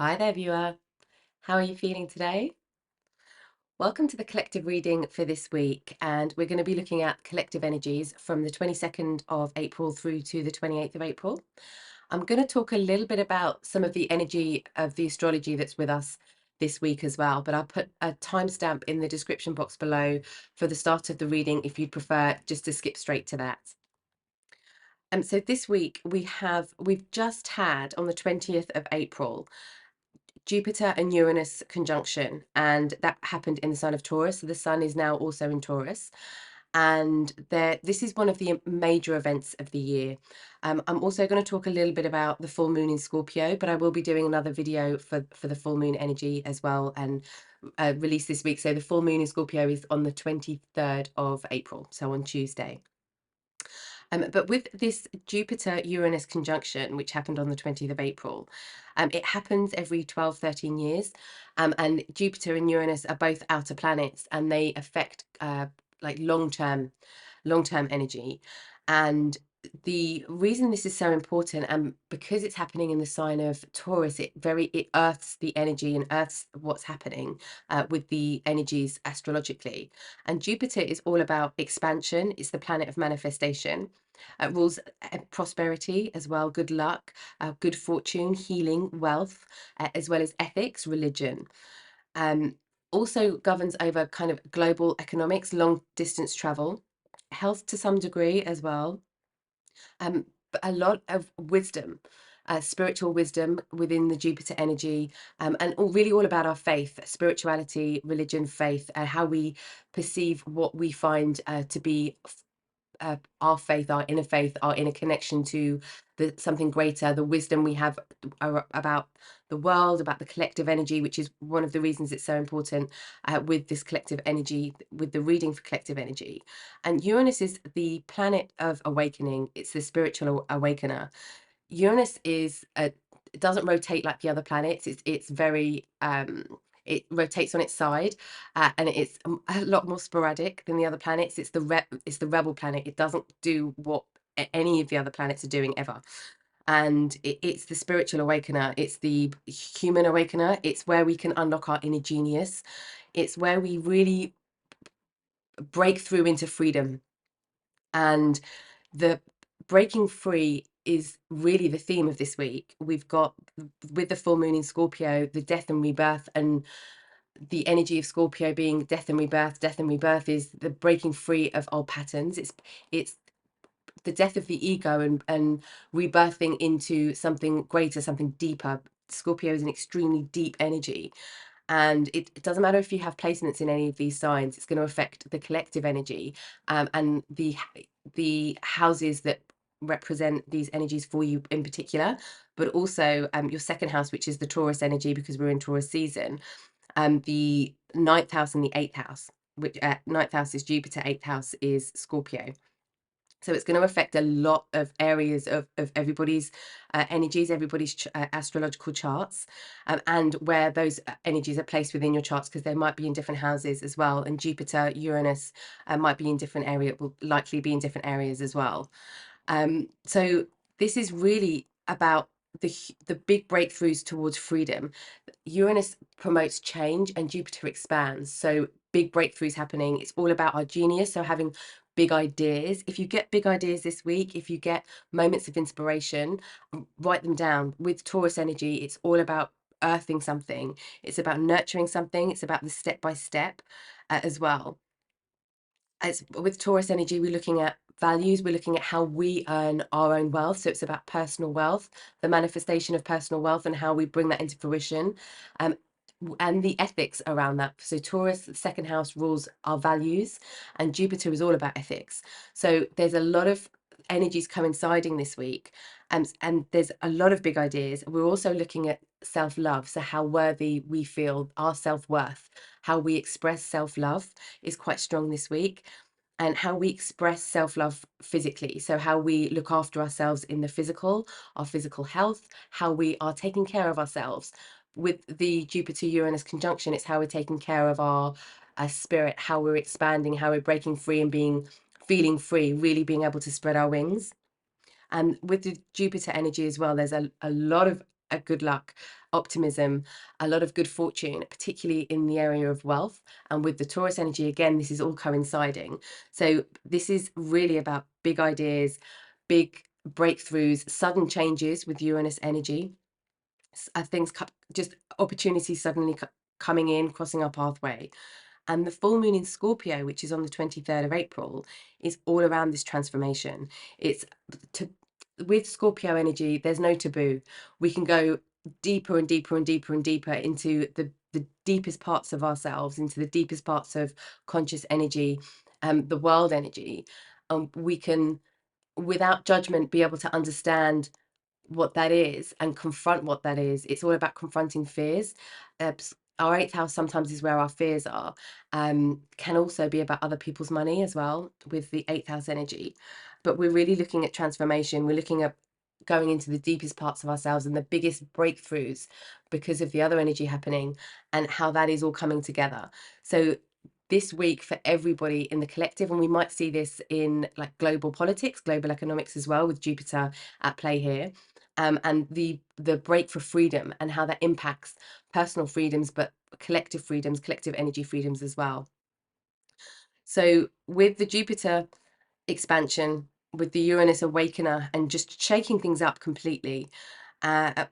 Hi there, viewer. How are you feeling today? Welcome to the collective reading for this week, and we're going to be looking at collective energies from the 22nd of April through to the 28th of April. I'm going to talk a little bit about some of the energy of the astrology that's with us this week as well, but I'll put a timestamp in the description box below for the start of the reading if you'd prefer just to skip straight to that. So this week we've just had on the 20th of April Jupiter and Uranus conjunction, and that happened in the sign of Taurus. So the sun is now also in Taurus, and this is one of the major events of the year. I'm also going to talk a little bit about the full moon in Scorpio, but I will be doing another video for the full moon energy as well, and release this week. So the full moon in Scorpio is on the 23rd of April, so on Tuesday. But with this Jupiter-Uranus conjunction, which happened on the 20th of April, it happens every 12, 13 years. And Jupiter and Uranus are both outer planets, and they affect like long-term energy. And the reason this is so important, and because it's happening in the sign of Taurus, it earths the energy and earths what's happening with the energies astrologically. And Jupiter is all about expansion. It's the planet of manifestation. Rules prosperity as well, good luck, good fortune, healing, wealth, as well as ethics, religion. Um, Also governs over kind of global economics, long distance travel, health to some degree as well, but a lot of wisdom, spiritual wisdom within the Jupiter energy, and really all about our faith, spirituality, religion, faith, and how we perceive what we find to be our faith, our inner faith, our inner connection to something greater, the wisdom we have about the world, about the collective energy, which is one of the reasons it's so important with this collective energy, with the reading for collective energy. And Uranus is the planet of awakening. It's the spiritual awakener. Uranus it doesn't rotate like the other planets. It's very it rotates on its side, and it's a lot more sporadic than the other planets. It's the rebel planet. It doesn't do what any of the other planets are doing ever. And it's the spiritual awakener. It's the human awakener. It's where we can unlock our inner genius. It's where we really break through into freedom. And the breaking free is really the theme of this week. We've got, with the full moon in Scorpio, the death and rebirth, and the energy of Scorpio being death and rebirth. Death and rebirth is the breaking free of old patterns. It's the death of the ego and rebirthing into something greater, something deeper. Scorpio is an extremely deep energy, and it doesn't matter if you have placements in any of these signs. It's going to affect the collective energy, and the houses that represent these energies for you in particular, but also your second house, which is the Taurus energy, because we're in Taurus season, the ninth house and the eighth house, which ninth house is Jupiter, eighth house is Scorpio. So it's going to affect a lot of areas of everybody's energies, everybody's astrological charts, and where those energies are placed within your charts, because they might be in different houses as well. And Jupiter, Uranus might be in different areas, will likely be in different areas as well. So this is really about the big breakthroughs towards freedom. Uranus promotes change and Jupiter expands. So big breakthroughs happening. It's all about our genius. So having big ideas. If you get big ideas this week, if you get moments of inspiration, write them down. With Taurus energy, it's all about earthing something. It's about nurturing something. It's about the step by step as well. As with Taurus energy, we're looking at values, we're looking at how we earn our own wealth. So it's about personal wealth, the manifestation of personal wealth, and how we bring that into fruition, um, and the ethics around that. So Taurus, the second house, rules our values, and Jupiter is all about ethics. So there's a lot of energies coinciding this week, and there's a lot of big ideas. We're also looking at self-love, so how worthy we feel, our self-worth, how we express self-love is quite strong this week, and how we express self-love physically. So how we look after ourselves in the physical, our physical health, how we are taking care of ourselves. With the Jupiter-Uranus conjunction, it's how we're taking care of our spirit, how we're expanding, how we're breaking free and feeling free, really being able to spread our wings. And with the Jupiter energy as well, there's a lot of a good luck, optimism, a lot of good fortune, particularly in the area of wealth. And with the Taurus energy, again, this is all coinciding. So this is really about big ideas, big breakthroughs, sudden changes with Uranus energy, things just opportunities suddenly coming in, crossing our pathway. And the full moon in Scorpio, which is on the 23rd of April, is all around this transformation. It's to with Scorpio energy, there's no taboo. We can go deeper and deeper and deeper and deeper into the deepest parts of ourselves, into the deepest parts of conscious energy, the world energy. We can, without judgment, be able to understand what that is and confront what that is. It's all about confronting fears. Our eighth house sometimes is where our fears are. Can also be about other people's money as well with the eighth house energy. But we're really looking at transformation. We're looking at going into the deepest parts of ourselves and the biggest breakthroughs because of the other energy happening and how that is all coming together. So this week for everybody in the collective, and we might see this in like global politics, global economics as well, with Jupiter at play here, and the break for freedom and how that impacts personal freedoms, but collective freedoms, collective energy freedoms as well. So with the Jupiter expansion, with the Uranus awakener and just shaking things up completely,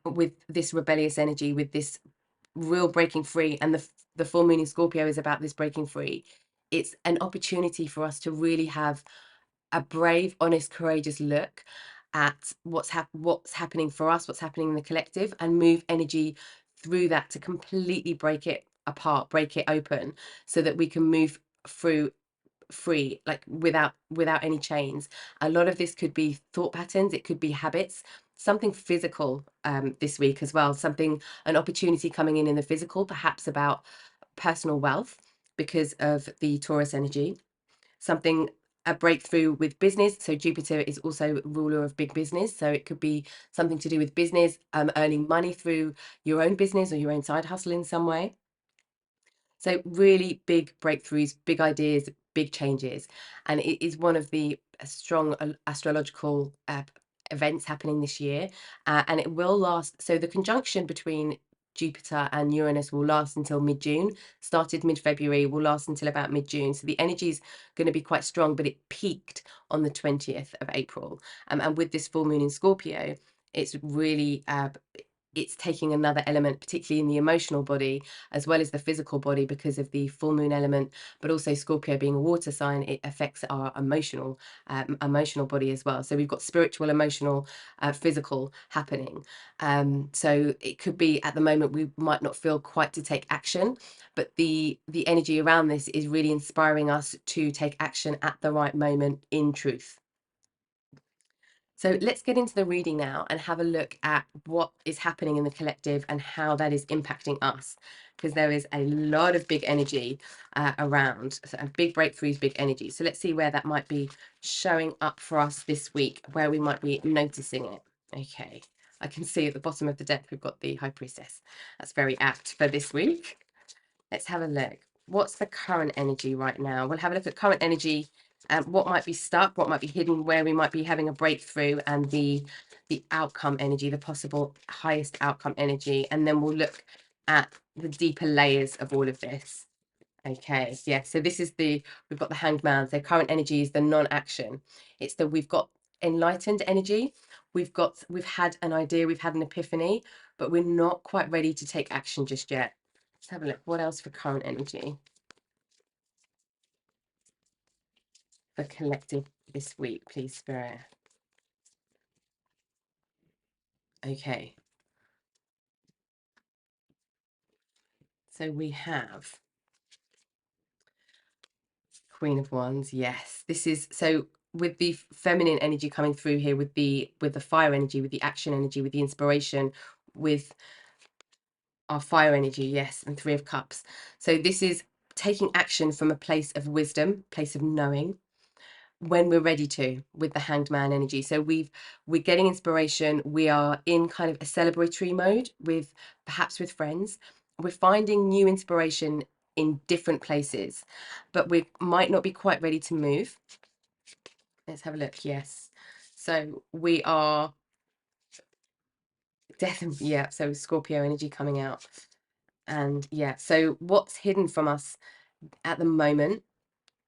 with this rebellious energy, with this real breaking free, and the full moon in Scorpio is about this breaking free. It's an opportunity for us to really have a brave, honest, courageous look at what's happening for us, what's happening in the collective, and move energy through that to completely break it apart, break it open, so that we can move through free, like without any chains. A lot of this could be thought patterns, it could be habits, something physical this week as well, an opportunity coming in the physical, perhaps about personal wealth because of the Taurus energy, something, a breakthrough with business. So Jupiter is also ruler of big business, so it could be something to do with business, earning money through your own business or your own side hustle in some way. So really big breakthroughs, big ideas, big changes. And it is one of the strong astrological events happening this year. And it will last. So the conjunction between Jupiter and Uranus will last until mid-June, started mid-February, will last until about mid-June. So the energy is going to be quite strong, but it peaked on the 20th of April. And with this full moon in Scorpio, it's really it's taking another element, particularly in the emotional body as well as the physical body, because of the full moon element, but also Scorpio being a water sign, it affects our emotional body as well. So we've got spiritual, emotional, physical happening. So it could be at the moment we might not feel quite to take action, but the energy around this is really inspiring us to take action at the right moment in truth. So let's get into the reading now and have a look at what is happening in the collective and how that is impacting us, because there is a lot of big energy around, so big breakthroughs, big energy. So let's see where that might be showing up for us this week, where we might be noticing it. Okay, I can see at the bottom of the deck we've got the High Priestess. That's very apt for this week. Let's have a look. What's the current energy right now? We'll have a look at current energy, what might be stuck, what might be hidden, where we might be having a breakthrough, and the outcome energy, the possible highest outcome energy. And then we'll look at the deeper layers of all of this. Okay, yeah, so this is we've got the Hanged Man. So current energy is the non-action. It's we've got enlightened energy. We've had an idea, we've had an epiphany, but we're not quite ready to take action just yet. Let's have a look. What else for current energy for collective this week, please, Spirit? Okay. So we have Queen of Wands. Yes, this is so with the feminine energy coming through here, with the fire energy, with the action energy, with the inspiration, with our fire energy. Yes, and Three of Cups. So this is taking action from a place of wisdom, place of knowing, when we're ready to, with the Hanged Man energy. So we're getting inspiration, we are in kind of a celebratory mode with perhaps with friends, we're finding new inspiration in different places, but we might not be quite ready to move. Let's have a look. Yes, so we are Definitely, yeah. So Scorpio energy coming out. And yeah, so what's hidden from us at the moment,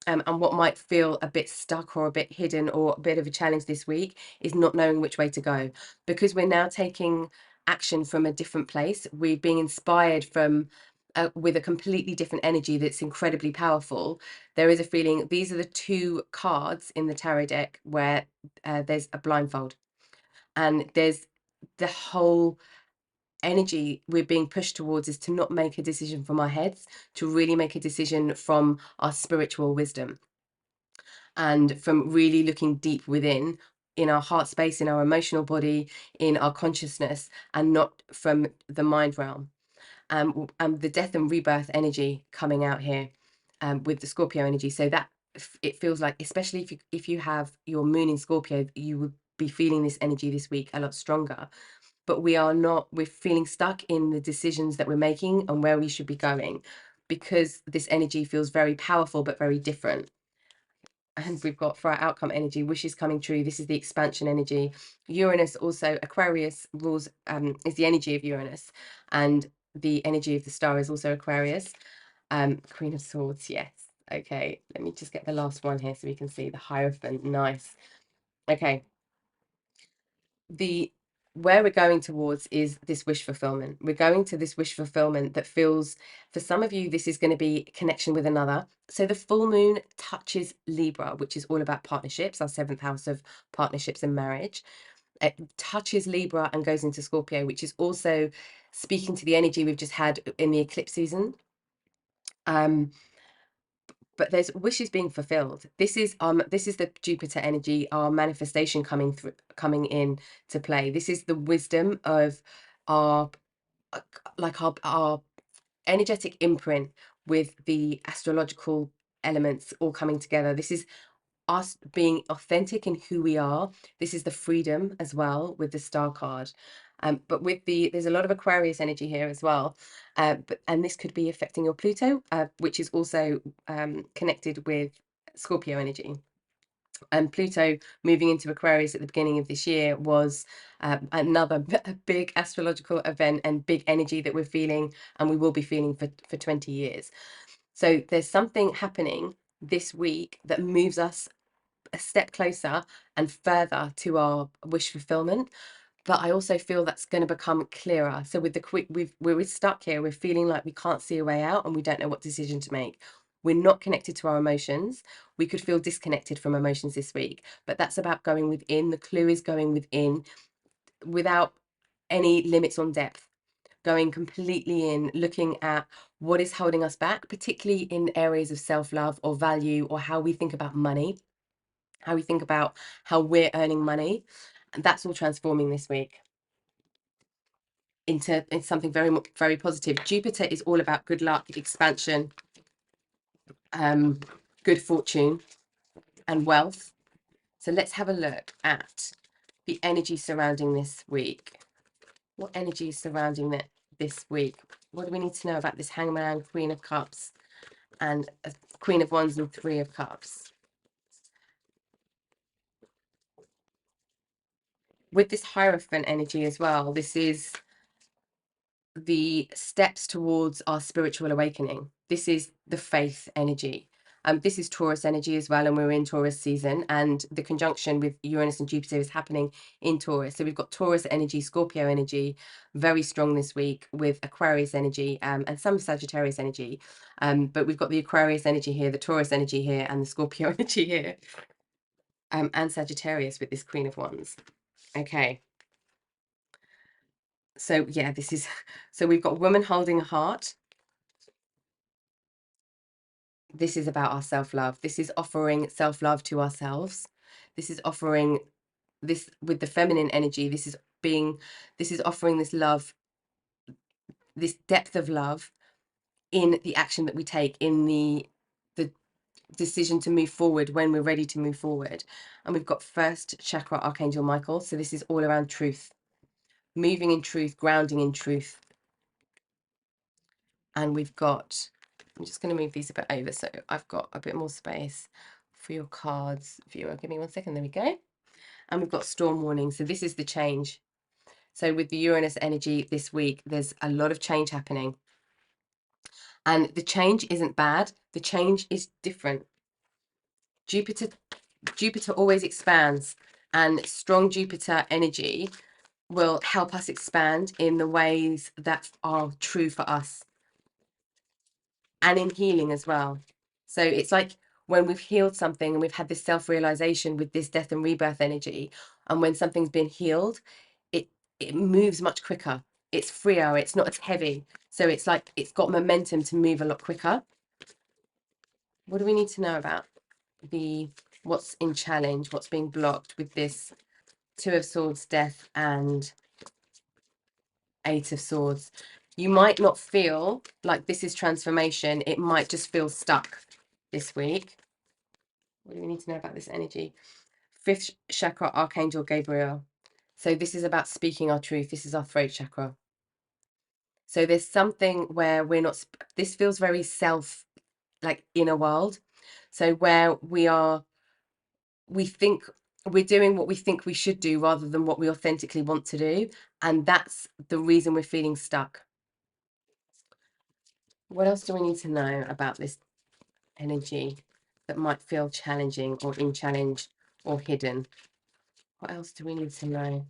and what might feel a bit stuck or a bit hidden or a bit of a challenge this week is not knowing which way to go. Because we're now taking action from a different place. We're being inspired from with a completely different energy that's incredibly powerful. There is a feeling, these are the two cards in the tarot deck where there's a blindfold, and there's the whole energy we're being pushed towards is to not make a decision from our heads, to really make a decision from our spiritual wisdom, and from really looking deep within, in our heart space, in our emotional body, in our consciousness, and not from the mind realm. And the death and rebirth energy coming out here, with the Scorpio energy. So that it feels like, especially if you have your moon in Scorpio, you would be feeling this energy this week a lot stronger. But we are not, we're feeling stuck in the decisions that we're making and where we should be going, because this energy feels very powerful but very different. And we've got, for our outcome energy, wishes coming true. This is the expansion energy. Uranus, also Aquarius, rules, is the energy of Uranus, and the energy of the star is also Aquarius. Queen of Swords, yes. Okay, let me just get the last one here so we can see the Hierophant. Nice. Okay, the where we're going towards is this wish fulfillment. We're going to this wish fulfillment that feels, for some of you, this is going to be connection with another. So the full moon touches Libra, which is all about partnerships, our 7th house of partnerships and marriage. It touches Libra and goes into Scorpio, which is also speaking to the energy we've just had in the eclipse season. But there's wishes being fulfilled. This is the Jupiter energy, our manifestation coming in to play. This is the wisdom of our like our energetic imprint with the astrological elements all coming together. This is us being authentic in who we are. This is the freedom as well with the star card. But with there's a lot of Aquarius energy here as well. And this could be affecting your Pluto, which is also connected with Scorpio energy. And Pluto moving into Aquarius at the beginning of this year was another big astrological event and big energy that we're feeling, and we will be feeling for 20 years. So there's something happening this week that moves us a step closer and further to our wish fulfillment. But I also feel that's going to become clearer. So with the quick, we're stuck here. We're feeling like we can't see a way out and we don't know what decision to make. We're not connected to our emotions. We could feel disconnected from emotions this week, but that's about going within. The clue is going within without any limits on depth, going completely in, looking at what is holding us back, particularly in areas of self-love or value, or how we think about money, how we think about how we're earning money. And that's all transforming this week into something very, very positive. Jupiter is all about good luck, expansion, good fortune, and wealth. So let's have a look at the energy surrounding this week. What energy is surrounding it this week? What do we need to know about this Hangman, Queen of Cups, and Queen of Wands and Three of Cups? With this Hierophant energy as well, this is the steps towards our spiritual awakening. This is the faith energy. This is Taurus energy as well, and we're in Taurus season, and the conjunction with Uranus and Jupiter is happening in Taurus. So we've got Taurus energy, Scorpio energy, very strong this week, with Aquarius energy, and some Sagittarius energy. But we've got the Aquarius energy here, the Taurus energy here, and the Scorpio energy here, and Sagittarius with this Queen of Wands. Okay. So yeah, this is, so we've got woman holding a heart. This is about our self-love. This is offering self-love to ourselves. This is offering this with the feminine energy. This is offering this love, this depth of love in the action that we take, in the decision to move forward when we're ready to move forward. And we've got first chakra, Archangel Michael. So this is all around truth, moving in truth, grounding in truth. And we've got, I'm just going to move these a bit over so I've got a bit more space for your cards, viewer. Give me 1 second. There we go. And we've got storm warning. So this is the change. So with the Uranus energy this week, there's a lot of change happening. And the change isn't bad. The change is different. Jupiter always expands, and strong Jupiter energy will help us expand in the ways that are true for us and in healing as well. So it's like when we've healed something and we've had this self-realization with this death and rebirth energy, and when something's been healed, it moves much quicker. It's freer, it's not as heavy. So it's like it's got momentum to move a lot quicker. What do we need to know about what's in challenge, what's being blocked with this Two of Swords, death, and Eight of Swords? You might not feel like this is transformation. It might just feel stuck this week. What do we need to know about this energy? Fifth chakra, Archangel Gabriel. So this is about speaking our truth. This is our throat chakra. So there's something where we're not, this feels very like inner world. So where we think we're doing what we think we should do rather than what we authentically want to do. And that's the reason we're feeling stuck. What else do we need to know about this energy that might feel challenging or in challenge or hidden? What else do we need to know?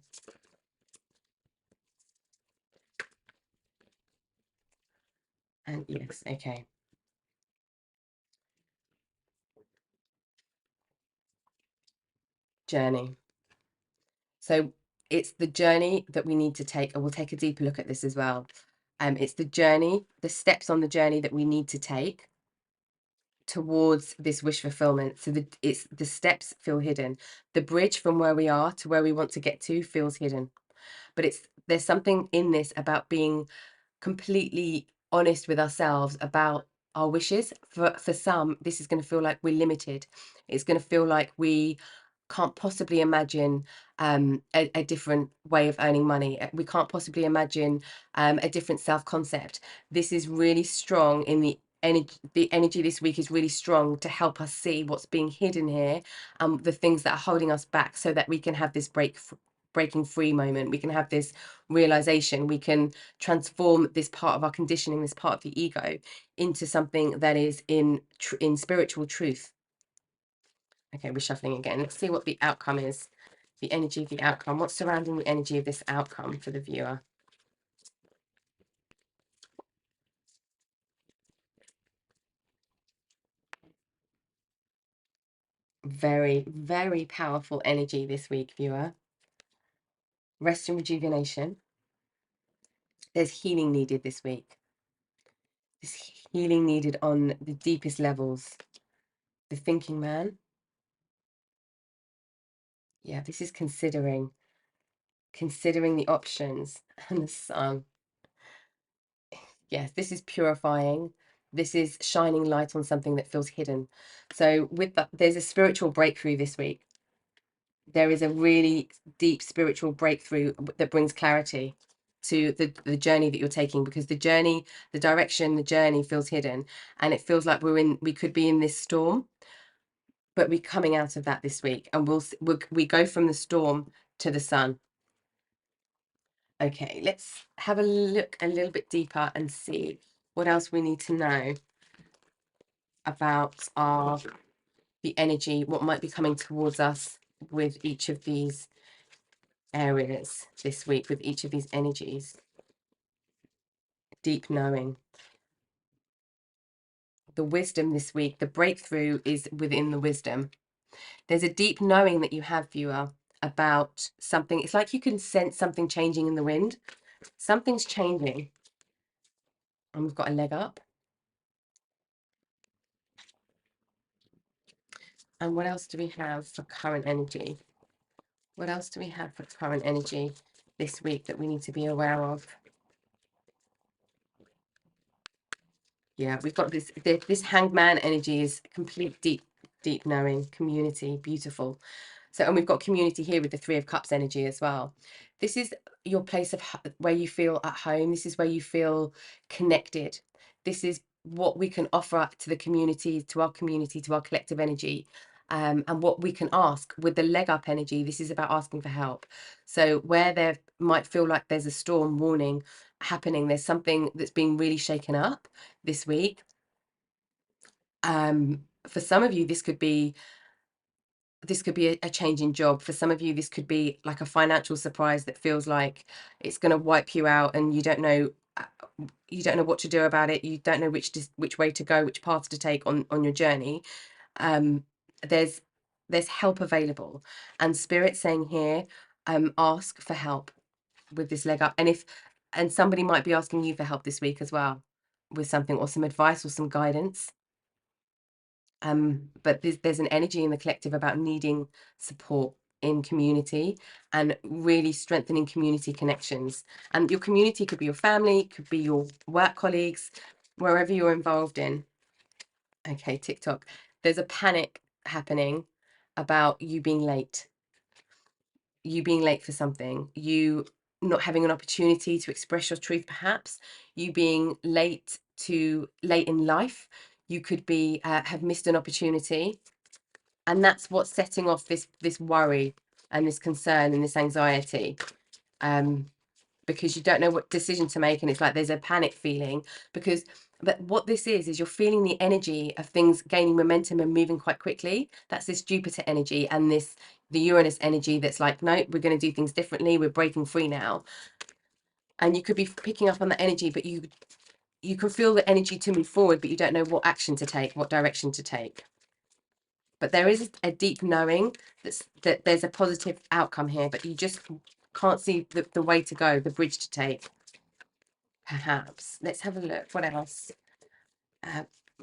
And yes, okay. Journey. So it's the journey that we need to take, and we'll take a deeper look at this as well. It's the journey, the steps on the journey that we need to take towards this wish fulfillment. So it's the steps feel hidden. The bridge from where we are to where we want to get to feels hidden. But there's something in this about being completely honest with ourselves about our wishes. For some, this is going to feel like we're limited. It's going to feel like we can't possibly imagine a different way of earning money. We can't possibly imagine a different self-concept. This is really strong in the energy. The energy this week is really strong to help us see what's being hidden here, the things that are holding us back, so that we can have this breaking free moment. We can have this realization. We can transform this part of our conditioning, this part of the ego, into something that is in spiritual truth. Okay, we're shuffling again. Let's see what the outcome is. The energy of the outcome. What's surrounding the energy of this outcome for the viewer? Very, very powerful energy this week, viewer. Rest and rejuvenation. There's healing needed this week. There's healing needed on the deepest levels. The thinking man. Yeah, this is considering the options. And the sun. Yes, this is purifying. This is shining light on something that feels hidden. So with that, there's a spiritual breakthrough this week. There is a really deep spiritual breakthrough that brings clarity to the journey that you're taking, because the journey, the direction, the journey feels hidden, and it feels like we could be in this storm, but we're coming out of that this week, and we go from the storm to the sun. Okay, let's have a look a little bit deeper and see what else we need to know about the energy, what might be coming towards us with each of these areas this week, with each of these energies. Deep knowing. The wisdom this week, the breakthrough is within the wisdom. There's a deep knowing that you have, viewer, about something. It's like you can sense something changing in the wind. Something's changing. And we've got a leg up. And what else do we have for current energy? What else do we have for current energy this week that we need to be aware of? Yeah, we've got this hanged man energy is complete deep knowing, community, beautiful. So, and we've got community here with the Three of Cups energy as well. This is your place of where you feel at home. This is where you feel connected. This is what we can offer up to the community, to our collective energy. And what we can ask with the leg up energy, this is about asking for help. So where there might feel like there's a storm warning happening, there's something that's being really shaken up this week. For some of you, this could be a change in job. For some of you, this could be like a financial surprise that feels like it's going to wipe you out, and you don't know what to do about it. You don't know which way to go, which path to take on your journey. There's help available, and Spirit saying here, ask for help with this leg up. And somebody might be asking you for help this week as well with something, or some advice or some guidance. But there's an energy in the collective about needing support in community and really strengthening community connections. And your community could be your family, could be your work colleagues, wherever you're involved in. Okay, TikTok. There's a panic happening about you being late for something, you not having an opportunity to express your truth, perhaps you being late in life. You could be have missed an opportunity, and that's what's setting off this worry and this concern and this anxiety, because you don't know what decision to make, and it's like there's a panic feeling. But what this is you're feeling the energy of things gaining momentum and moving quite quickly. That's this Jupiter energy and the Uranus energy that's like, no, we're going to do things differently, we're breaking free now. And you could be picking up on that energy, but you can feel the energy to move forward, but you don't know what action to take, what direction to take. But there is a deep knowing that there's a positive outcome here, but you just can't see the way to go, the bridge to take. Perhaps. Let's have a look. What else?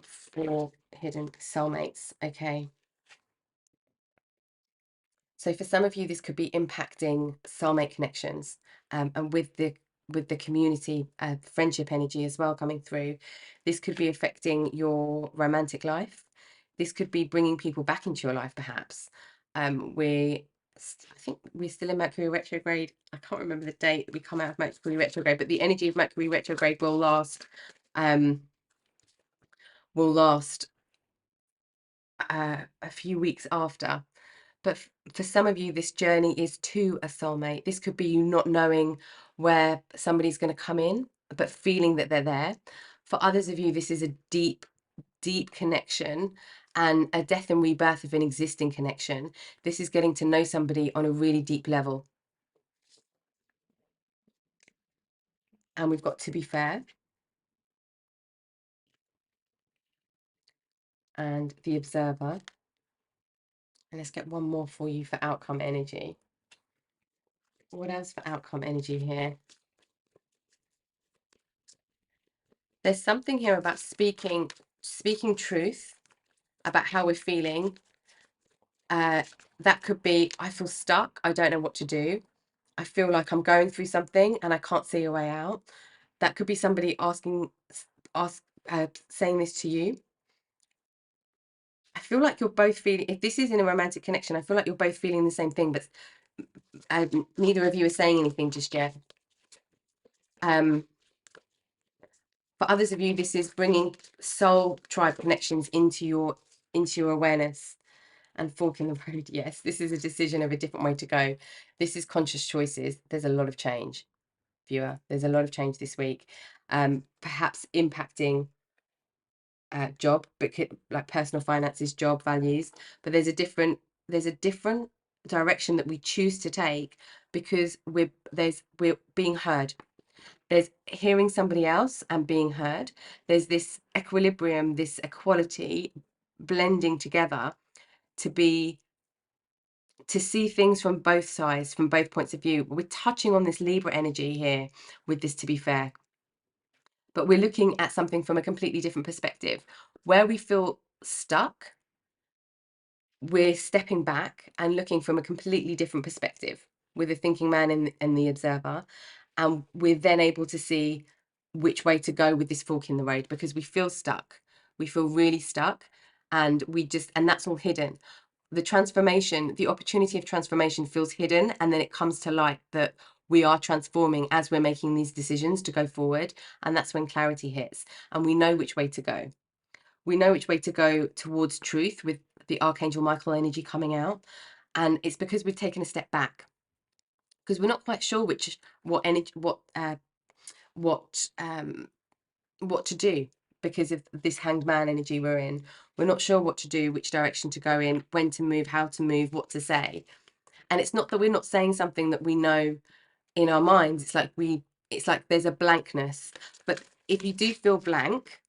For hidden soulmates. Okay. So for some of you, this could be impacting soulmate connections, and with the community friendship energy as well coming through. This could be affecting your romantic life. This could be bringing people back into your life, perhaps. I think we're still in Mercury retrograde. I can't remember the date that we come out of Mercury retrograde, but the energy of Mercury retrograde will last a few weeks after. But for some of you, this journey is to a soulmate. This could be you not knowing where somebody's going to come in, but feeling that they're there. For others of you, this is a deep, deep connection and a death and rebirth of an existing connection. This is getting to know somebody on a really deep level. And we've got to be fair. And the observer. And let's get one more for you for outcome energy. What else for outcome energy here? There's something here about speaking truth about how we're feeling. That could be, I feel stuck, I don't know what to do. I feel like I'm going through something and I can't see a way out. That could be somebody saying this to you. I feel like you're both feeling, if this is in a romantic connection, I feel like you're both feeling the same thing, but neither of you is saying anything just yet. For others of you, this is bringing soul tribe connections into your awareness. And fork in the road, yes, this is a decision of a different way to go. This is conscious choices. There's a lot of change, viewer. There's a lot of change this week, perhaps impacting job, but like personal finances, job values. But there's a different direction that we choose to take, because we're being heard. There's hearing somebody else and being heard. There's this equilibrium, this equality blending together to see things from both sides, from both points of view. We're touching on this Libra energy here with this, to be fair, but we're looking at something from a completely different perspective. Where we feel stuck, we're stepping back and looking from a completely different perspective with the thinking man and the observer, and we're then able to see which way to go with this fork in the road, because we feel stuck. We feel really stuck, and that's all hidden. The transformation, the opportunity of transformation feels hidden, and then it comes to light that we are transforming as we're making these decisions to go forward, and that's when clarity hits, and we know which way to go. We know which way to go towards truth with the Archangel Michael energy coming out, and it's because we've taken a step back, because we're not quite sure what energy, what to do because of this Hanged Man energy we're in. We're not sure what to do, which direction to go in, when to move, how to move, what to say. And it's not that we're not saying something that we know in our minds. It's like there's a blankness. But if you do feel blank,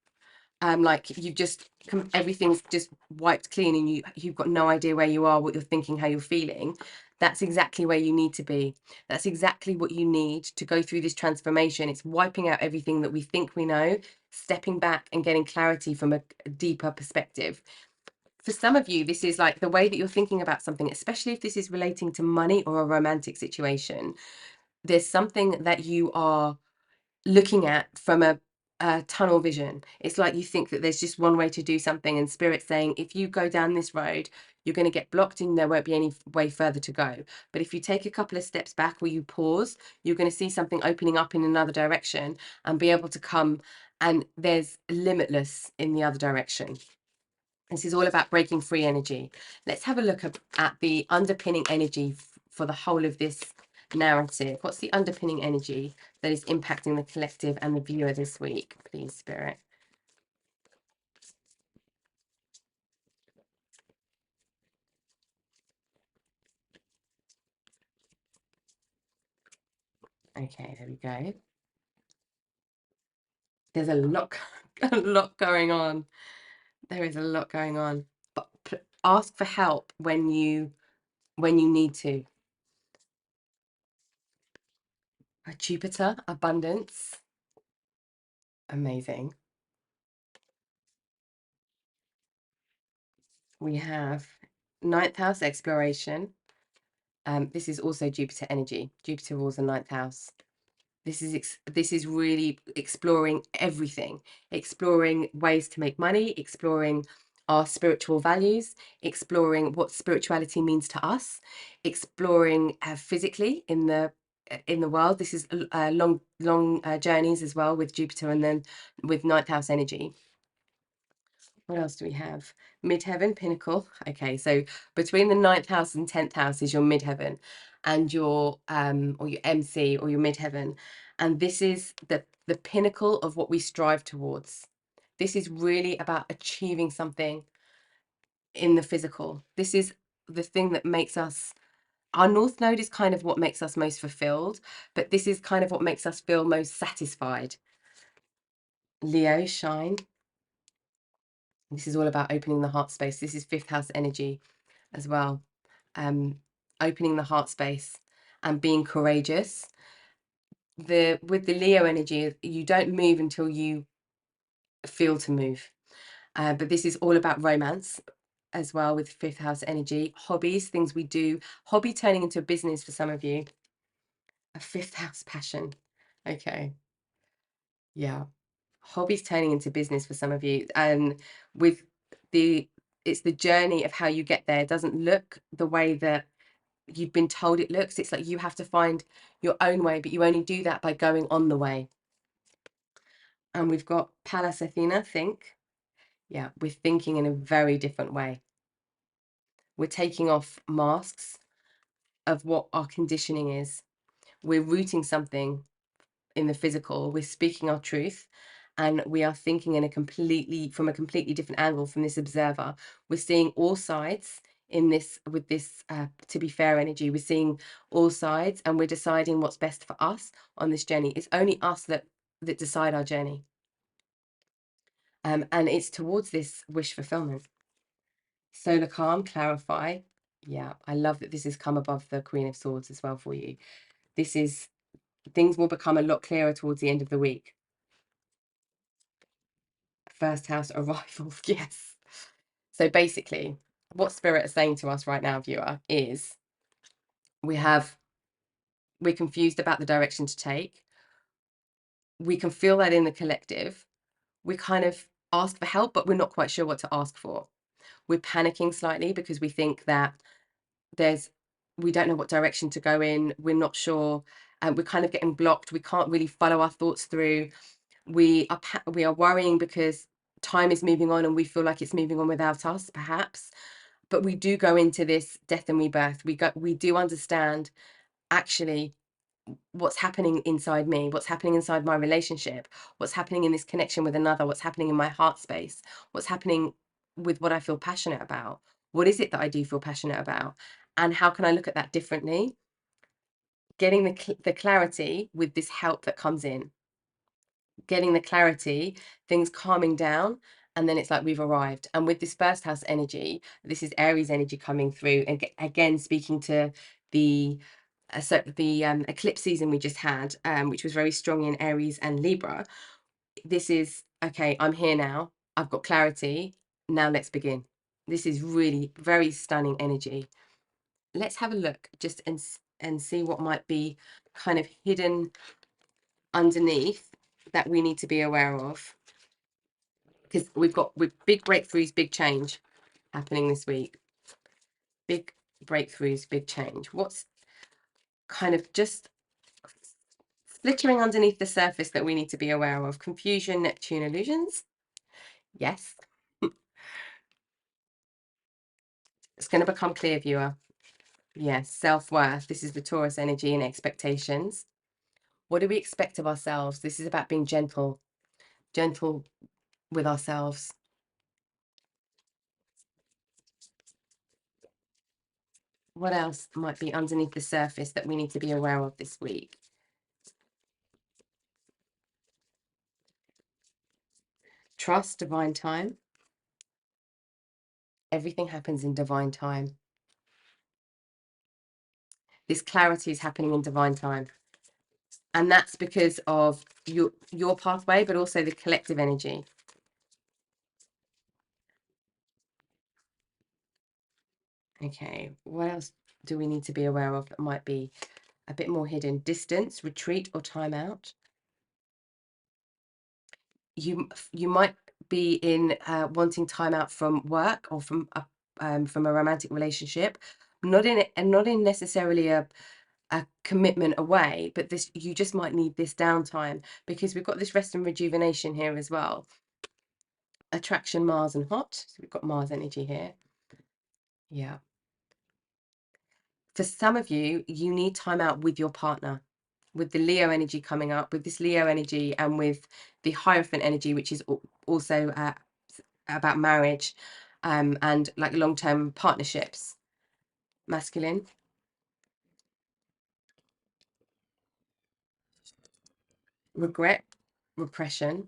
like you've just everything's just wiped clean and you've got no idea where you are, what you're thinking, how you're feeling, that's exactly where you need to be. That's exactly what you need to go through this transformation. It's wiping out everything that we think we know, stepping back and getting clarity from a deeper perspective. For some of you, this is like the way that you're thinking about something, especially if this is relating to money or a romantic situation. There's something that you are looking at from a tunnel vision. It's like you think that there's just one way to do something, and Spirit's saying, if you go down this road, you're going to get blocked and there won't be any way further to go. But if you take a couple of steps back or you pause, you're going to see something opening up in another direction and be able to come, and there's limitless in the other direction. This is all about breaking free energy. Let's have a look at the underpinning energy for the whole of this narrative. What's the underpinning energy that is impacting the collective and the viewer this week, please, Spirit? Okay, there we go. There's a lot, a lot going on. There is a lot going on. But ask for help when you need to. Jupiter, abundance. Amazing. We have ninth house, exploration. This is also Jupiter energy. Jupiter rules the ninth house. This is really exploring everything, exploring ways to make money, exploring our spiritual values, exploring what spirituality means to us, exploring physically in the world. This is long journeys as well with Jupiter, and then with ninth house energy. What else do we have? Midheaven, pinnacle. Okay, so between the ninth house and 10th house is your midheaven and your or your MC or your midheaven. And this is the pinnacle of what we strive towards. This is really about achieving something in the physical. This is the thing that makes us, our North Node is kind of what makes us most fulfilled, but this is kind of what makes us feel most satisfied. Leo, shine. This is all about opening the heart space. This is fifth house energy as well. Opening the heart space and being courageous. With the Leo energy, you don't move until you feel to move. But this is all about romance as well with fifth house energy. Hobbies, things we do. Hobby turning into a business for some of you. A fifth house passion. Okay. Yeah. Hobbies turning into business for some of you. And with it's the journey of how you get there. It doesn't look the way that you've been told it looks. It's like you have to find your own way, but you only do that by going on the way. And we've got Pallas Athena, think. Yeah, we're thinking in a very different way. We're taking off masks of what our conditioning is. We're rooting something in the physical. We're speaking our truth, and we are thinking from a completely different angle from this observer. We're seeing all sides in this with this to be fair energy. We're seeing all sides, and we're deciding what's best for us on this journey. It's only us that decide our journey, and it's towards this wish fulfillment. Solar calm, clarify. Yeah, I love that this has come above the Queen of Swords as well for you. This is, things will become a lot clearer towards the end of the week. First house arrival, yes. So basically, what Spirit is saying to us right now, viewer, is we're confused about the direction to take. We can feel that in the collective. We kind of ask for help, but we're not quite sure what to ask for. We're panicking slightly because we think that we don't know what direction to go in. We're not sure, and we're kind of getting blocked. We can't really follow our thoughts through. We are worrying because time is moving on and we feel like it's moving on without us, perhaps. but we do go into this death and rebirth. We do understand actually what's happening inside me, what's happening inside my relationship, what's happening in this connection with another, what's happening in my heart space, what's happening with what I feel passionate about. What is it that I do feel passionate about? And how can I look at that differently? Getting the clarity with this help that comes in, getting the clarity, things calming down, and then it's like we've arrived. And with this first house energy, this is Aries energy coming through, and again speaking to the eclipse season we just had, which was very strong in Aries and Libra. This is okay, I'm here now, I've got clarity, now let's begin. This is really very stunning energy. Let's have a look just and see what might be kind of hidden underneath that we need to be aware of, because we've got big breakthroughs, big change happening this week. Big breakthroughs, big change. What's kind of just flittering underneath the surface that we need to be aware of? Confusion, Neptune illusions. Yes. It's going to become clear, viewer. Yes, self-worth. This is the Taurus energy and expectations. What do we expect of ourselves? This is about being gentle with ourselves. What else might be underneath the surface that we need to be aware of this week? Trust divine time. Everything happens in divine time. This clarity is happening in divine time. And that's because of your pathway, but also the collective energy. Okay, what else do we need to be aware of that might be a bit more hidden? Distance, retreat, or time out. You might be in wanting time out from work or from a romantic relationship, not in necessarily a commitment away, but this, you just might need this downtime, because we've got this rest and rejuvenation here as well. Attraction, Mars and hot, so we've got Mars energy here. Yeah, for some of you, you need time out with your partner, with the Leo energy coming up, with this Leo energy, and with the Hierophant energy, which is also about marriage and like long-term partnerships. Masculine. Regret, repression.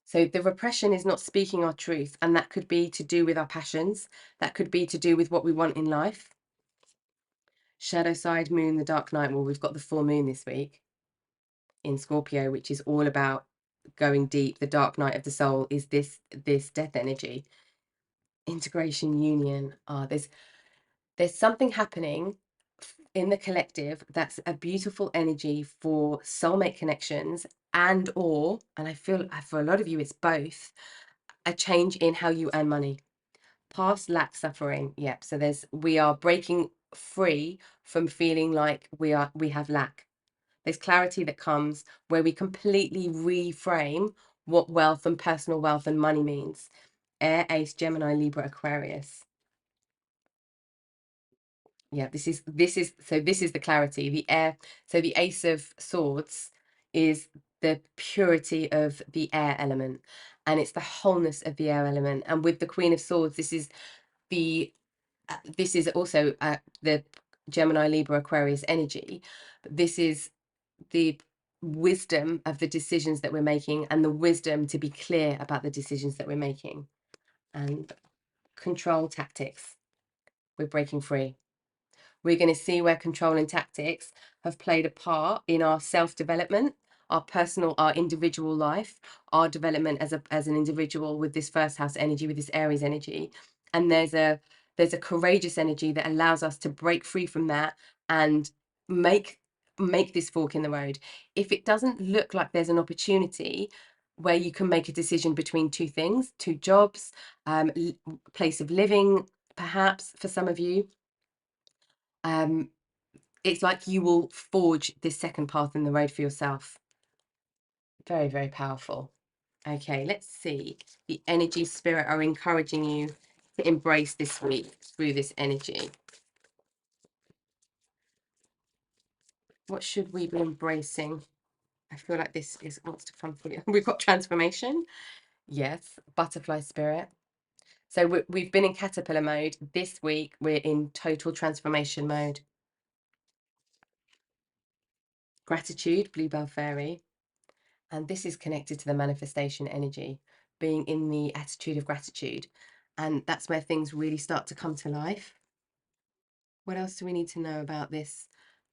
So the repression is not speaking our truth, and that could be to do with our passions. That could be to do with what we want in life. Shadow side, moon, the dark night. Well, we've got the full moon this week in Scorpio, which is all about going deep. The dark night of the soul is this death energy. Integration, union. There's something happening in the collective that's a beautiful energy for soulmate connections, and I feel for a lot of you it's both, a change in how you earn money. Past lack, suffering. Yep. So we are breaking free from feeling like we have lack. There's clarity that comes where we completely reframe what wealth and personal wealth and money means. Air, Ace, Gemini, Libra, Aquarius. Yeah, this is the clarity. The air, so the Ace of Swords is the purity of the air element, and it's the wholeness of the air element. And with the Queen of Swords, this is also the Gemini, Libra, Aquarius energy. But this is the wisdom of the decisions that we're making, and the wisdom to be clear about the decisions that we're making. And control tactics. We're breaking free. We're going to see where control and tactics have played a part in our self-development, our personal, our individual life, our development as an individual with this first house energy, with this Aries energy. And there's a courageous energy that allows us to break free from that and make this fork in the road. If it doesn't look like there's an opportunity where you can make a decision between two things, two jobs, place of living, perhaps for some of you, it's like you will forge this second path in the road for yourself. Very, very powerful. Okay, let's see. The energy, spirit are encouraging you to embrace this week through this energy? What should we be embracing? I feel like this is wants to come through. We've got transformation. Yes, butterfly spirit. So we've been in caterpillar mode. This week, we're in total transformation mode. Gratitude, bluebell fairy. And this is connected to the manifestation energy, being in the attitude of gratitude. And that's where things really start to come to life. What else do we need to know about this,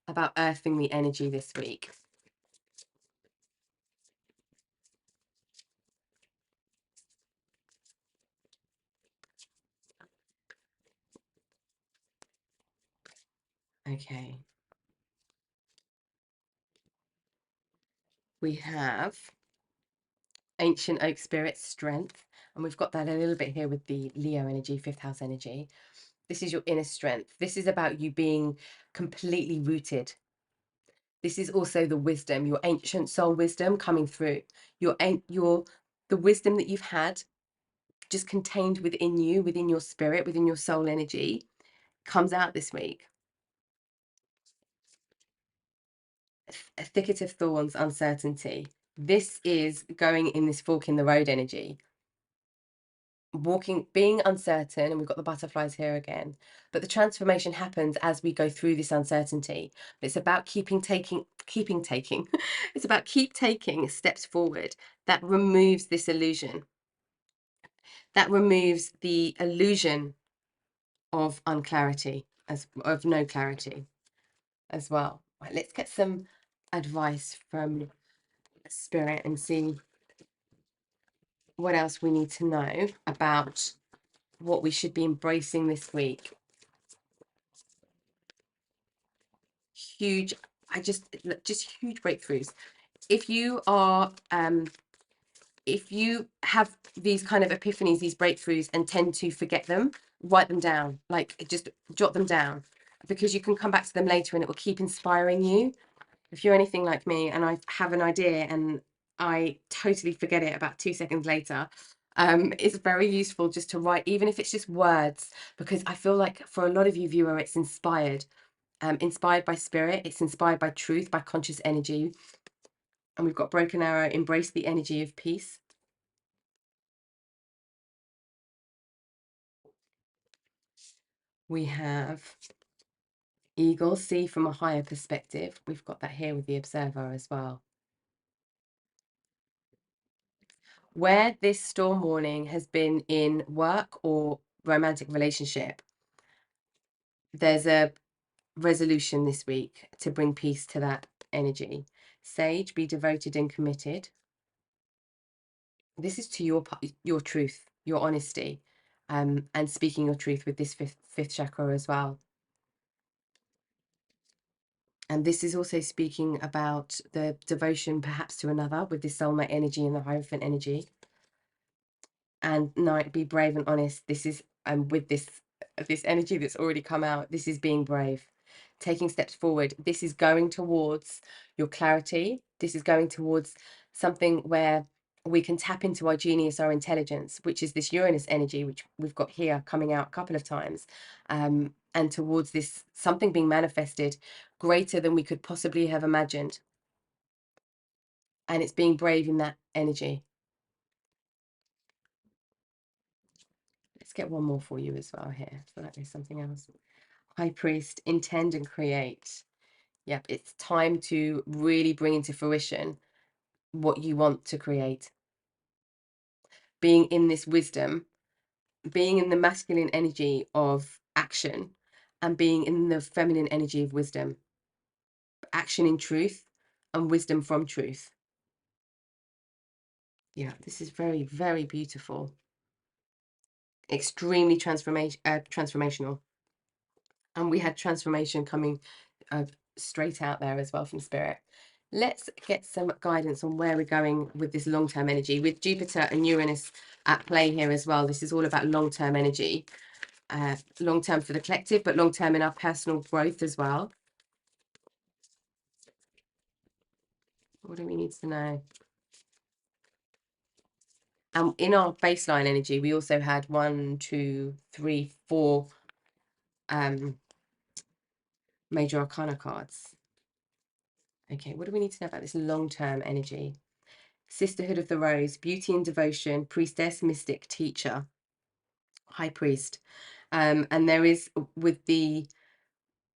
about earthing the energy this week? Okay. We have ancient oak spirit, strength. And we've got that a little bit here with the Leo energy, fifth house energy. This is your inner strength. This is about you being completely rooted. This is also the wisdom, your ancient soul wisdom coming through. The wisdom that you've had just contained within you, within your spirit, within your soul energy, comes out this week. A thicket of thorns, uncertainty. This is going in this fork in the road energy. Walking, being uncertain, and we've got the butterflies here again, but the transformation happens as we go through this uncertainty. It's about taking it's about keep taking steps forward that removes this illusion, that removes the illusion of unclarity, of no clarity as well. Right, let's get some advice from spirit and see what else we need to know about what we should be embracing this week. Huge, just huge breakthroughs. If you are if you have these kind of epiphanies, these breakthroughs, and tend to forget them, write them down, like just jot them down, because you can come back to them later and it will keep inspiring you. If you're anything like me and I have an idea and I totally forget it about 2 seconds later, it's very useful just to write, even if it's just words, because I feel like for a lot of you viewer, it's inspired. Inspired by spirit, it's inspired by truth, by conscious energy. And we've got broken arrow, embrace the energy of peace. We have eagle, see from a higher perspective. We've got that here with the observer as well. Where this storm warning has been in work or romantic relationship, there's a resolution this week to bring peace to that energy. Sage, be devoted and committed. This is to your truth, your honesty, and speaking your truth with this fifth chakra as well. And this is also speaking about the devotion perhaps to another with this soulmate energy and the Hierophant energy. And night, be brave and honest. This is with this energy that's already come out, this is being brave, taking steps forward. This is going towards your clarity. This is going towards something where we can tap into our genius, our intelligence, which is this Uranus energy, which we've got here coming out a couple of times, and towards this something being manifested greater than we could possibly have imagined. And it's being brave in that energy. Let's get one more for you as well here. I feel like there's something else. High Priest, intend and create. Yep, it's time to really bring into fruition what you want to create. Being in this wisdom, being in the masculine energy of action, and being in the feminine energy of wisdom. Action in truth and wisdom from truth. Yeah, this is very, very beautiful. Extremely transformational. And we had transformation coming straight out there as well from spirit. Let's get some guidance on where we're going with this long-term energy. With Jupiter and Uranus at play here as well, this is all about long-term energy. Long-term for the collective, but long-term in our personal growth as well. What do we need to know? And in our baseline energy, we also had 1, 2, 3, 4 major arcana cards. Okay, what do we need to know about this long-term energy? Sisterhood of the Rose, beauty and devotion, priestess, mystic, teacher, high priest. And there is, with the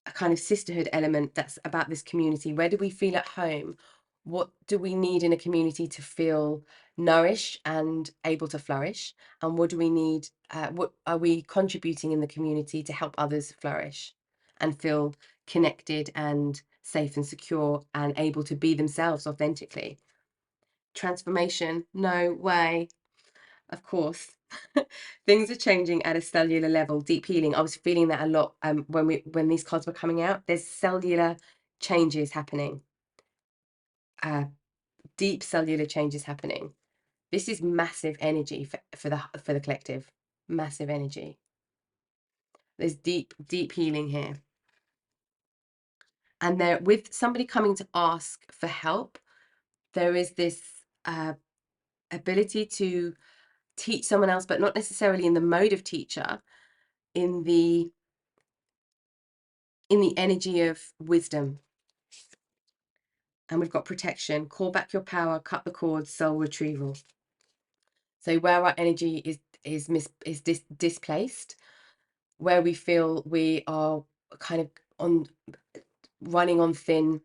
a kind of sisterhood element that's about this community. Where do we feel at home? What do we need in a community to feel nourished and able to flourish? And what do we need? What are we contributing in the community to help others flourish and feel connected and safe and secure and able to be themselves authentically? Transformation? No way. Of course. Things are changing at a cellular level. Deep healing. I was feeling that a lot when these cards were coming out. There's cellular changes happening. Deep cellular changes happening. This is massive energy for the collective. Massive energy. There's deep healing here. And there, with somebody coming to ask for help, there is this ability to teach someone else, but not necessarily in the mode of teacher, in the energy of wisdom. And we've got protection, call back your power, cut the cords, soul retrieval. So where our energy is displaced, where we feel we are kind of running on thin,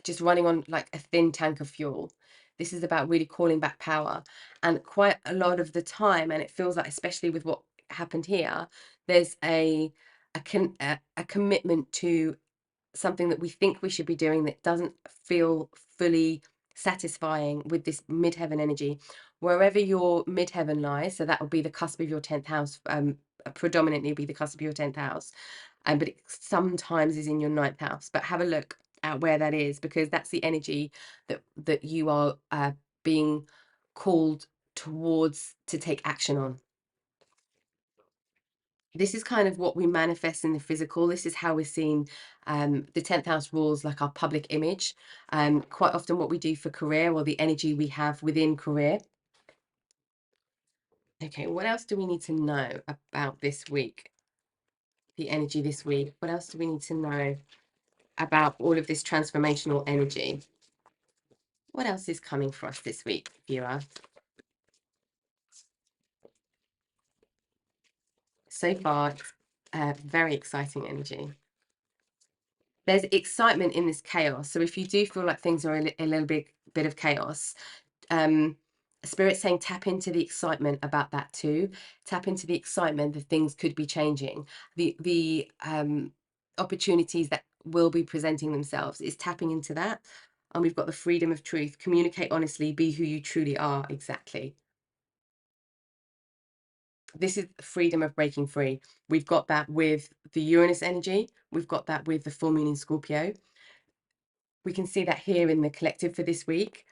just running on like a thin tank of fuel. This is about really calling back power. And quite a lot of the time, and it feels like, especially with what happened here, there's a commitment to something that we think we should be doing that doesn't feel fully satisfying with this midheaven energy. Wherever your midheaven lies, so that will be the cusp of your 10th house, predominantly be the cusp of your 10th house, but it sometimes is in your 9th house. But have a look at where that is, because that's the energy that you are being called towards to take action on. This is kind of what we manifest in the physical. This is how we're seen. The 10th house rules like our public image. Quite often what we do for career, or the energy we have within career. Okay, what else do we need to know about this week? The energy this week. What else do we need to know about all of this transformational energy? What else is coming for us this week, viewer? So far, very exciting energy. There's excitement in this chaos. So if you do feel like things are a little bit of chaos, Spirit's saying tap into the excitement about that too. Tap into the excitement that things could be changing. The opportunities that will be presenting themselves is tapping into that. And we've got the freedom of truth. Communicate honestly. Be who you truly are. Exactly. This is freedom of breaking free. We've got that with the Uranus energy. We've got that with the full moon in Scorpio. We can see that here in the collective for this week.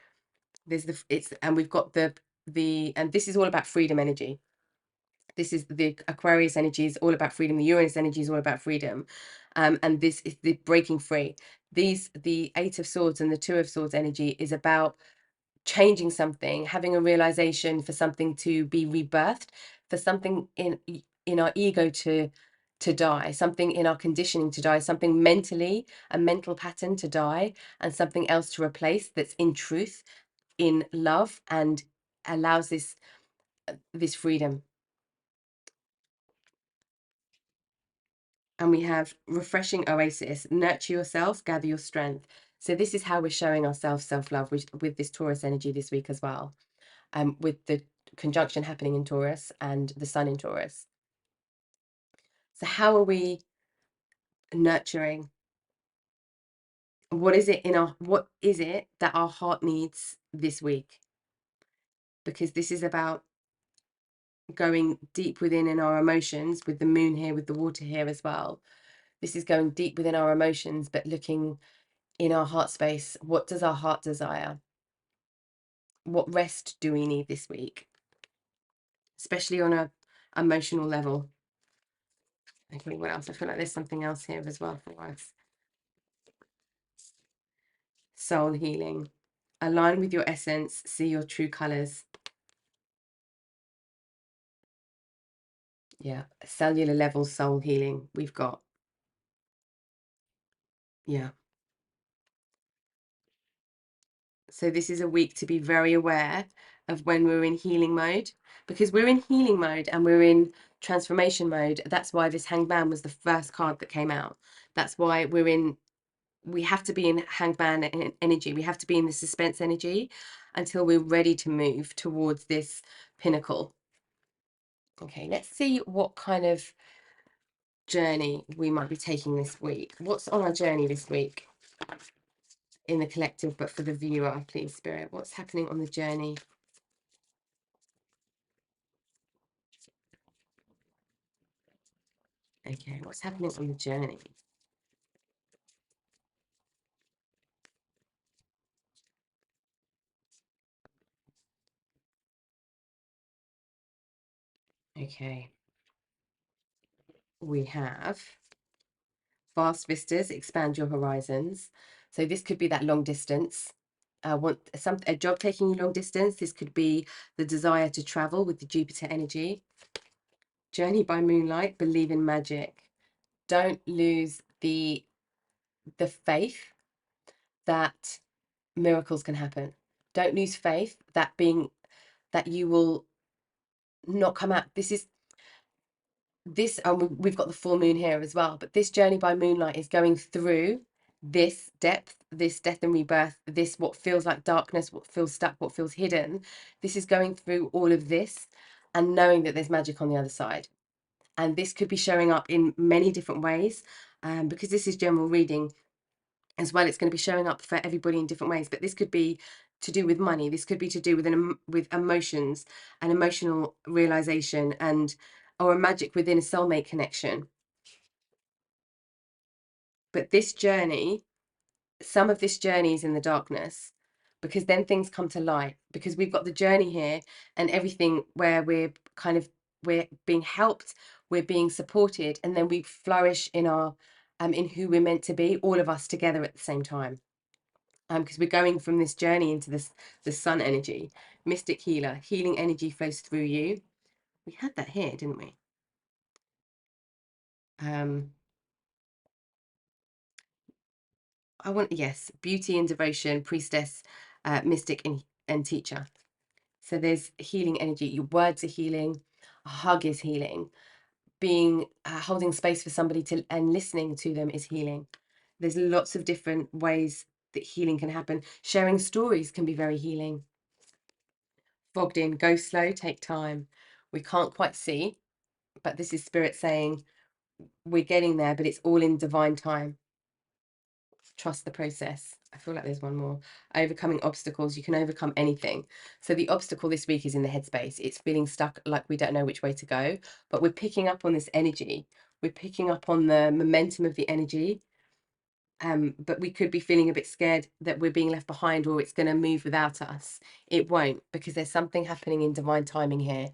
There's and we've got and this is all about freedom energy. This is the Aquarius energy is all about freedom. The Uranus energy is all about freedom. And this is the breaking free. The 8 of Swords and the 2 of Swords energy is about changing something, having a realization for something to be rebirthed, for something in our ego to die, something in our conditioning to die, something mentally, a mental pattern to die, and something else to replace that's in truth, in love, and allows this freedom. And we have refreshing oasis, nurture yourself, gather your strength. So this is how we're showing ourselves self-love with this Taurus energy this week as well, with the conjunction happening in Taurus and the sun in Taurus. So how are we nurturing? What is it that our heart needs this week? Because this is about going deep within in our emotions, with the moon here, with the water here as well. This is going deep within our emotions, but looking in our heart space. What does our heart desire? What rest do we need this week? Especially on a emotional level. Okay, what else? I feel like there's something else here as well for us. Soul healing. Align with your essence, see your true colors. Yeah, cellular level soul healing we've got. Yeah. So this is a week to be very aware of when we're in healing mode, because we're in healing mode and we're in transformation mode. That's why this Hanged Man was the first card that came out. That's why we have to be in Hanged Man energy. We have to be in the suspense energy until we're ready to move towards this pinnacle. Okay, let's see what kind of journey we might be taking this week. What's on our journey this week in the collective, but for the viewer, please, Spirit? What's happening on the journey? Okay, what's happening on the journey? Okay, we have vast vistas, expand your horizons. So this could be that long distance. Want a job taking you long distance. This could be the desire to travel with the Jupiter energy. Journey by moonlight, believe in magic. Don't lose the faith that miracles can happen. Don't lose faith that you will not come out. We've got the full moon here as well, but this journey by moonlight is going through this depth, this death and rebirth, this what feels like darkness, what feels stuck, what feels hidden. This is going through all of this and knowing that there's magic on the other side. And this could be showing up in many different ways, because this is general reading as well. It's going to be showing up for everybody in different ways, but this could be to do with money. This could be to do with emotions and emotional realization, and or a magic within a soulmate connection. But this journey, some of this journey is in the darkness, because then things come to light, because we've got the journey here and everything where we're being helped, we're being supported, and then we flourish in our in who we're meant to be, all of us together at the same time. Because we're going from this journey into the sun energy. Mystic healer, healing energy flows through you. We had that here, didn't we? Yes, beauty and devotion, priestess, mystic and teacher. So there's healing energy. Your words are healing. A hug is healing. Being holding space for somebody and listening to them is healing. There's lots of different ways that healing can happen. Sharing stories can be very healing. Fogged in, go slow, take time. We can't quite see, but this is spirit saying we're getting there, but it's all in divine time. Trust the process. I feel like there's one more. Overcoming obstacles. You can overcome anything. So the obstacle this week is in the headspace. It's feeling stuck, like we don't know which way to go, but we're picking up on this energy. We're picking up on the momentum of the energy. But we could be feeling a bit scared that we're being left behind or it's going to move without us. It won't, because there's something happening in divine timing here.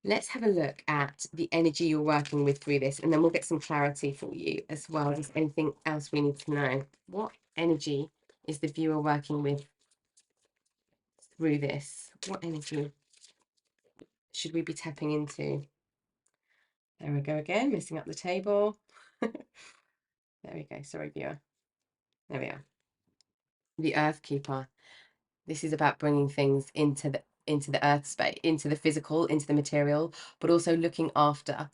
Let's have a look at the energy you're working with through this, and then we'll get some clarity for you as well. Is there anything else we need to know? What energy is the viewer working with through this? What energy should we be tapping into? There we go again, messing up the table. There we go. Sorry, viewer. There we are. The Earth Keeper. This is about bringing things into the earth space, into the physical, into the material, but also looking after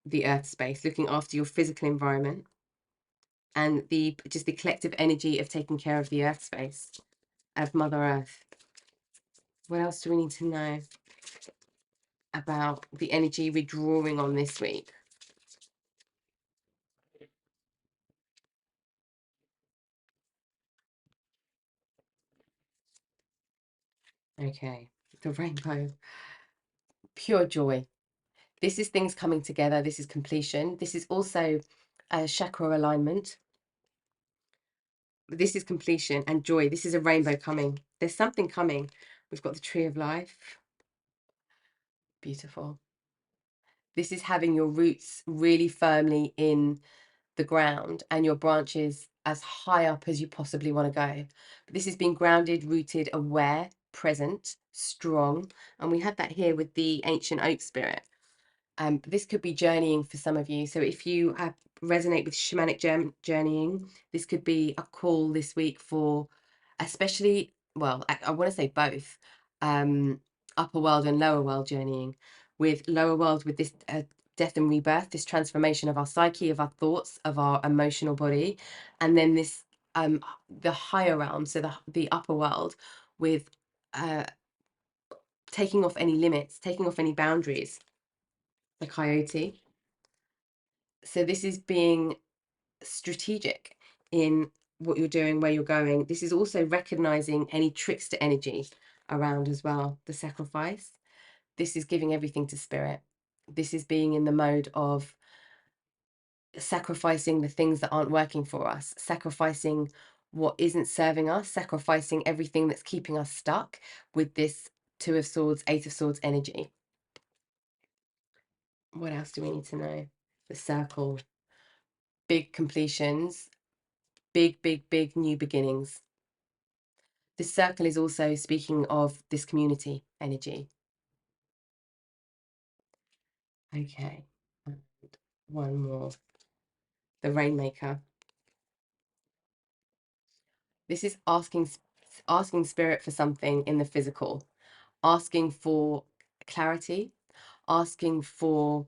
the earth space, looking after your physical environment, and the collective energy of taking care of the earth space, of Mother Earth. What else do we need to know about the energy we're drawing on this week? Okay, the rainbow. Pure joy. This is things coming together. This is completion. This is also a chakra alignment. This is completion and joy. This is a rainbow coming. There's something coming. We've got the tree of life. Beautiful. This is having your roots really firmly in the ground and your branches as high up as you possibly want to go. But this is being grounded, rooted, aware, present, strong. And we had that here with the ancient oak spirit. This could be journeying for some of you. So if you resonate with shamanic journeying, this could be a call this week for, especially, well, I want to say both, upper world and lower world journeying. With lower world, with this death and rebirth, this transformation of our psyche, of our thoughts, of our emotional body, and then this the higher realm, so the upper world, with taking off any limits, taking off any boundaries, the coyote. So this is being strategic in what you're doing, where you're going. This is also recognizing any trickster energy around as well, the sacrifice. This is giving everything to spirit. This is being in the mode of sacrificing the things that aren't working for us, sacrificing what isn't serving us, sacrificing everything that's keeping us stuck with this Two of Swords, Eight of Swords energy. What else do we need to know? The circle. Big completions, big new beginnings. This circle is also speaking of this community energy. Okay, and one more. The Rainmaker. This is asking spirit for something in the physical, asking for clarity, asking for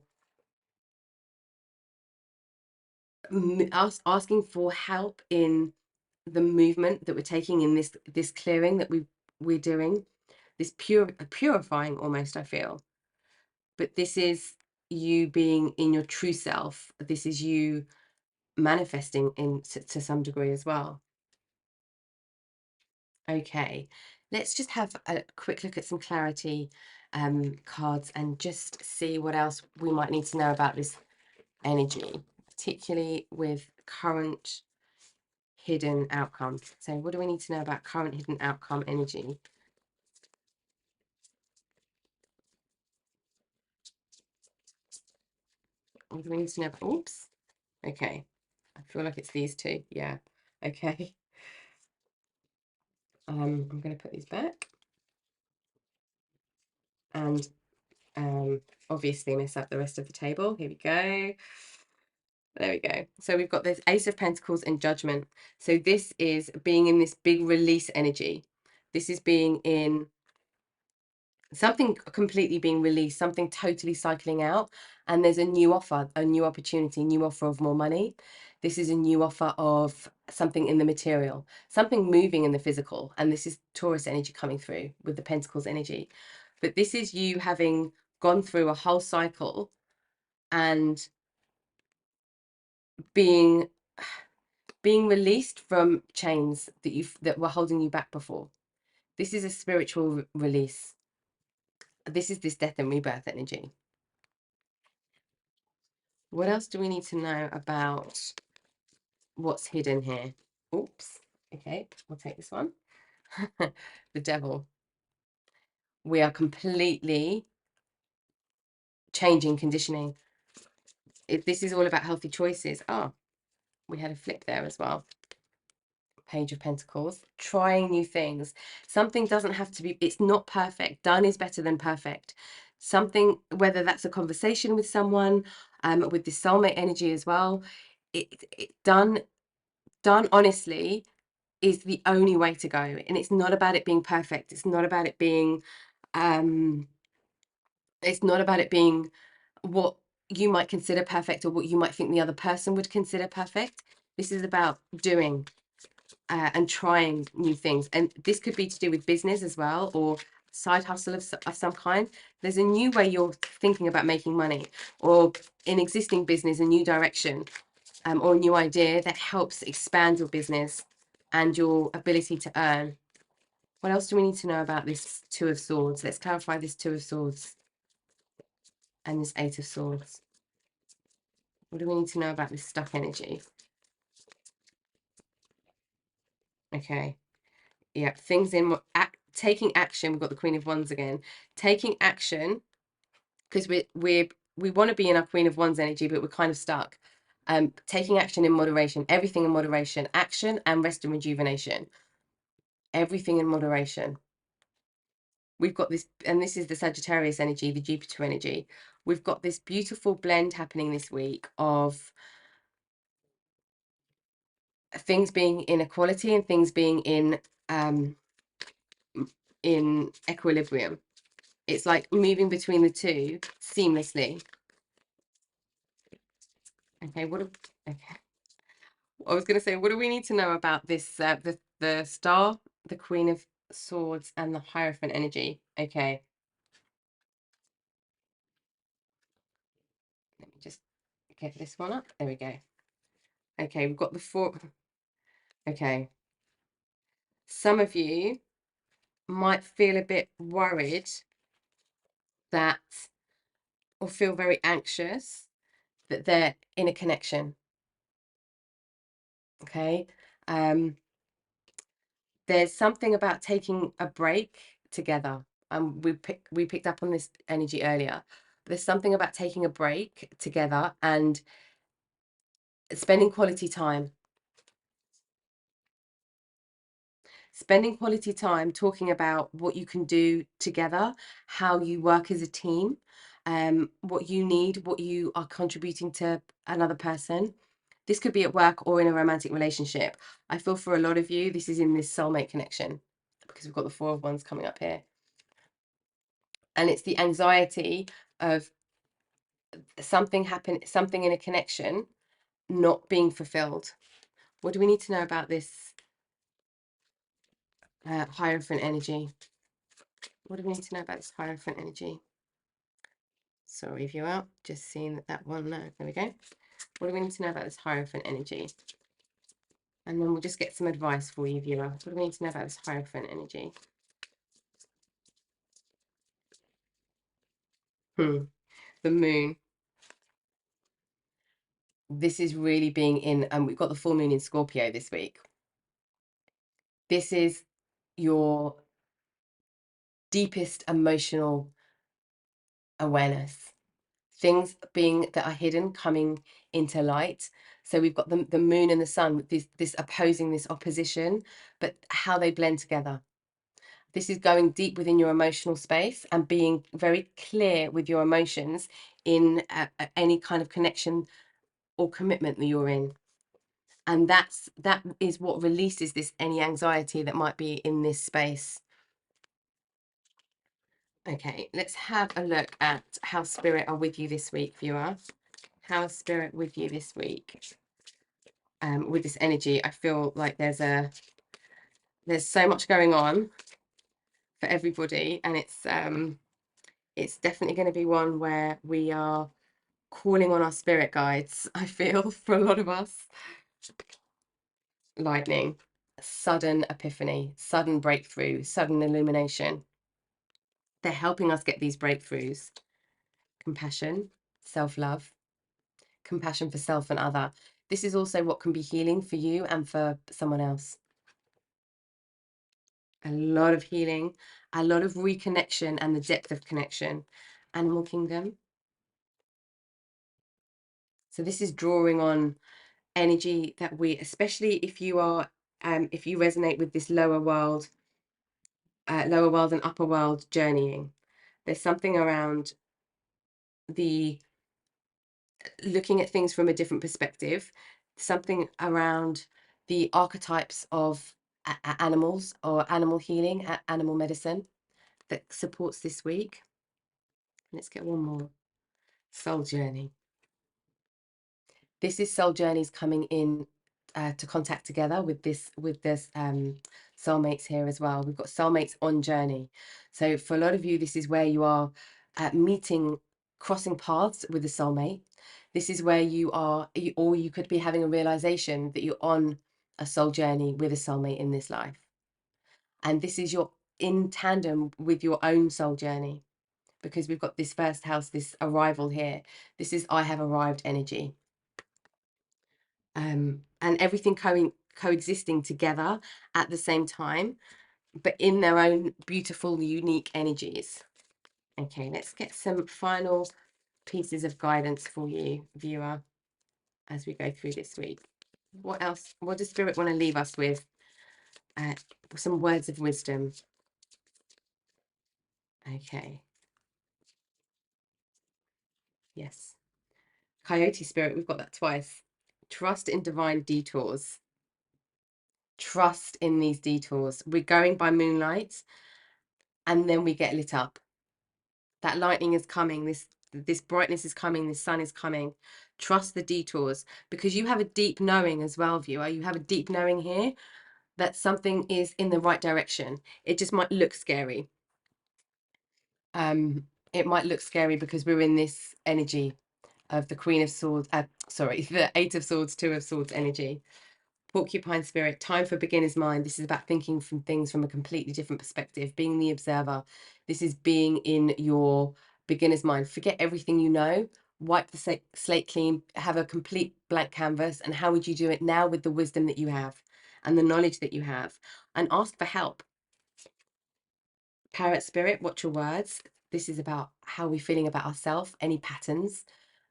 asking for help in the movement that we're taking in this clearing that we're doing, this purifying almost, I feel. But this is you being in your true self. This is you manifesting to some degree as well. Okay, let's just have a quick look at some clarity cards and just see what else we might need to know about this energy, particularly with current hidden outcome. So what do we need to know about current hidden outcome energy? What do we need to know about, oops, okay, I feel like it's these two. Yeah, okay. I'm going to put these back and obviously mess up the rest of the table. Here we go. There we go. So we've got this Ace of Pentacles and Judgment. So this is being in this big release energy. This is being in something completely being released, something totally cycling out. And there's a new offer, a new opportunity, new offer of more money. This is a new offer of something in the material, something moving in the physical. And this is Taurus energy coming through with the Pentacles energy. But this is you having gone through a whole cycle and being released from chains that were holding you back before. This is a spiritual release. This is this death and rebirth energy. What else do we need to know about what's hidden here? Oops. Okay, we'll take this one. The Devil. We are completely changing conditioning. This is all about healthy choices. Oh, we had a flip there as well. Page of Pentacles. Trying new things. Something doesn't have to be, it's not perfect. Done is better than perfect. Something, whether that's a conversation with someone, with the soulmate energy as well, done honestly is the only way to go. And it's not about it being perfect. It's not about it being what you might consider perfect or what you might think the other person would consider perfect. This is about doing and trying new things. And this could be to do with business as well, or side hustle of some kind. There's a new way you're thinking about making money, or in existing business, a new direction, or a new idea that helps expand your business and your ability to earn. What else do we need to know about this Two of Swords? Let's clarify this Two of Swords and this Eight of Swords. What do we need to know about this stuck energy? Okay. Yeah, things in taking action. We've got the Queen of Wands again. Taking action, because we want to be in our Queen of Wands energy, but we're kind of stuck. Taking action in moderation, everything in moderation, action and rest and rejuvenation. Everything in moderation. we've got this, and this is the Sagittarius energy, the Jupiter energy. We've got this beautiful blend happening this week of things being in equality and things being in equilibrium. It's like moving between the two seamlessly. Okay, okay. I was going to say, what do we need to know about this? The Star, the Queen of Swords, and the Hierophant energy. Okay, let me just get this one up. There we go. Okay, we've got the four. Okay, some of you might feel a bit worried that, or feel very anxious that they're in a connection. Okay, there's something about taking a break together. We picked up on this energy earlier. There's something about taking a break together and spending quality time. Spending quality time talking about what you can do together, how you work as a team, what you need, what you are contributing to another person. This could be at work or in a romantic relationship. I feel for a lot of you, this is in this soulmate connection because we've got the Four of Wands coming up here. And it's the anxiety of something in a connection not being fulfilled. What do we need to know about this Hierophant energy? What do we need to know about this Hierophant energy? Sorry, viewer, just seeing that one. No, there we go. What do we need to know about this Hierophant energy? And then we'll just get some advice for you, viewer. What do we need to know about this Hierophant energy? The Moon. This is really being in, and we've got the full moon in Scorpio this week. This is your deepest emotional awareness. Things being that are hidden coming into light. So we've got the moon and the sun, this opposing, this opposition, but how they blend together. This is going deep within your emotional space and being very clear with your emotions in any kind of connection or commitment that you're in. And that is what releases this any anxiety that might be in this space. Okay, let's have a look at how Spirit are with you this week, viewer. How is Spirit with you this week? With this energy, I feel like there's so much going on for everybody, and it's definitely going to be one where we are calling on our spirit guides. I feel for a lot of us. Lightning, sudden epiphany, sudden breakthrough, sudden illumination. They're helping us get these breakthroughs. Compassion, self-love, compassion for self and other. This is also what can be healing for you and for someone else. A lot of healing, a lot of reconnection and the depth of connection. Animal kingdom. So this is drawing on energy that we, especially if you are, if you resonate with this lower world and upper world journeying. There's something around the looking at things from a different perspective, something around the archetypes of animals or animal healing, animal medicine that supports this week. Let's get one more. Soul journey. This is soul journeys coming in to contact together with this soulmates here as well. We've got soulmates on journey. So for a lot of you, this is where you are meeting, crossing paths with a soulmate. This is where you are, or you could be having a realization that you're on a soul journey with a soulmate in this life. And this is your in tandem with your own soul journey, because we've got this first house, this arrival here. This is I have arrived energy. And everything coexisting together at the same time, but in their own beautiful, unique energies. Okay, let's get some final pieces of guidance for you, viewer, as we go through this week. What else? What does Spirit want to leave us with? Some words of wisdom. Okay. Yes. Coyote spirit, we've got that twice. Trust in divine detours. Trust in these detours. We're going by moonlight and then we get lit up. That lightning is coming. This brightness is coming. This sun is coming. Trust the detours, because you have a deep knowing as well, viewer. You have a deep knowing here that something is in the right direction. It just might look scary. It might look scary because we're in this energy of the Queen of Swords, sorry, the Eight of Swords, Two of Swords energy. Porcupine spirit, time for beginner's mind. This is about thinking from things from a completely different perspective, being the observer. This is being in your beginner's mind. Forget everything you know, wipe the slate clean, have a complete blank canvas. And how would you do it now with the wisdom that you have and the knowledge that you have? And ask for help. Parrot spirit, watch your words. This is about how we're feeling about ourselves, any patterns.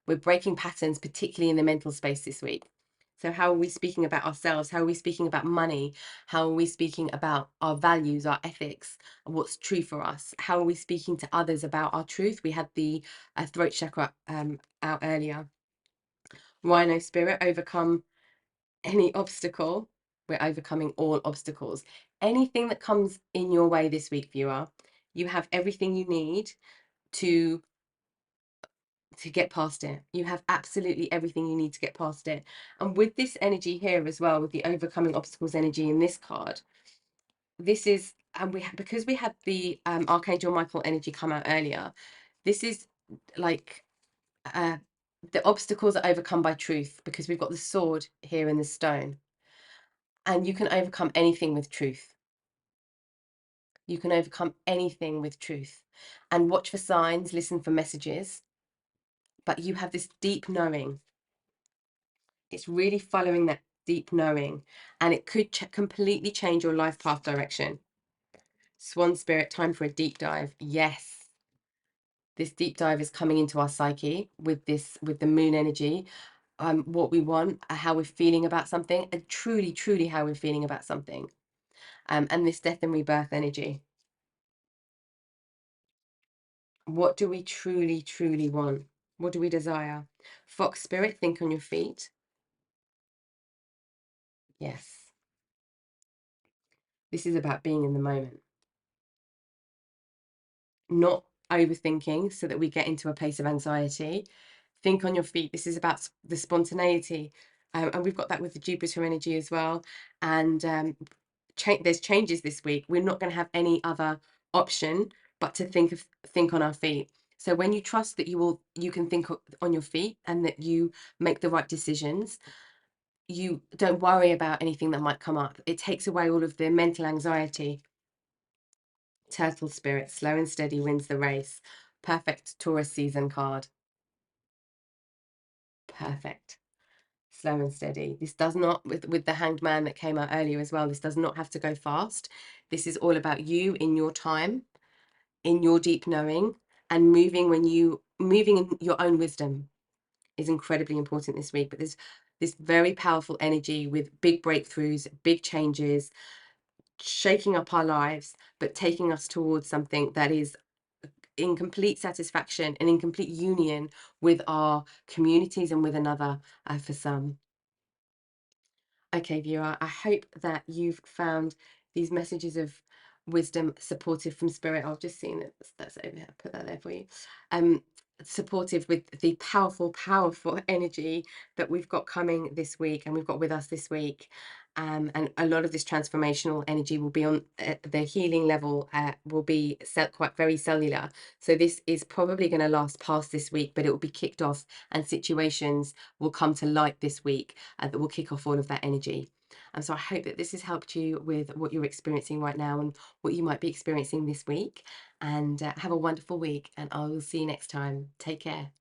We're breaking patterns, particularly in the mental space this week. So how are we speaking about ourselves? How are we speaking about money? How are we speaking about our values, our ethics, what's true for us? How are we speaking to others about our truth? We had the throat chakra out earlier. Rhino spirit, overcome any obstacle. We're overcoming all obstacles. Anything that comes in your way this week, viewer, you have everything you need to get past it. You have absolutely everything you need to get past it. And with this energy here as well, with the overcoming obstacles energy in this card, this is, and because we had the Archangel Michael energy come out earlier, this is like the obstacles are overcome by truth, because we've got the sword here in the stone, and you can overcome anything with truth. You can overcome anything with truth. And watch for signs, listen for messages, but you have this deep knowing. It's really following that deep knowing, and it could completely change your life path direction. Swan spirit, time for a deep dive. Yes, this deep dive is coming into our psyche with the moon energy, what we want, how we're feeling about something, and truly how we're feeling about something, and this death and rebirth energy. What do we truly want? What do we desire? Fox spirit, think on your feet. Yes, this is about being in the moment, not overthinking so that we get into a place of anxiety. Think on your feet. This is about the spontaneity. And we've got that with the Jupiter energy as well. And there's changes this week. We're not going to have any other option but to think on our feet. So when you trust that you can think on your feet and that you make the right decisions, you don't worry about anything that might come up. It takes away all of the mental anxiety. Turtle spirit, slow and steady wins the race. Perfect Taurus season card. Perfect. Slow and steady. This does not, with the Hanged Man that came out earlier as well, this does not have to go fast. This is all about you in your time, in your deep knowing, and moving in your own wisdom is incredibly important this week. But there's this very powerful energy with big breakthroughs, big changes, shaking up our lives, but taking us towards something that is in complete satisfaction and in complete union with our communities and with another, for some. Okay, viewer, I hope that you've found these messages of wisdom supportive from spirit. I've just seen it, that's over here, put that there for you. Supportive with the powerful energy that we've got coming this week and we've got with us this week. And a lot of this transformational energy will be on the healing level, will be quite very cellular. So this is probably going to last past this week, but it will be kicked off and situations will come to light this week that will kick off all of that energy. And so I hope that this has helped you with what you're experiencing right now and what you might be experiencing this week. And have a wonderful week, and I will see you next time. Take care.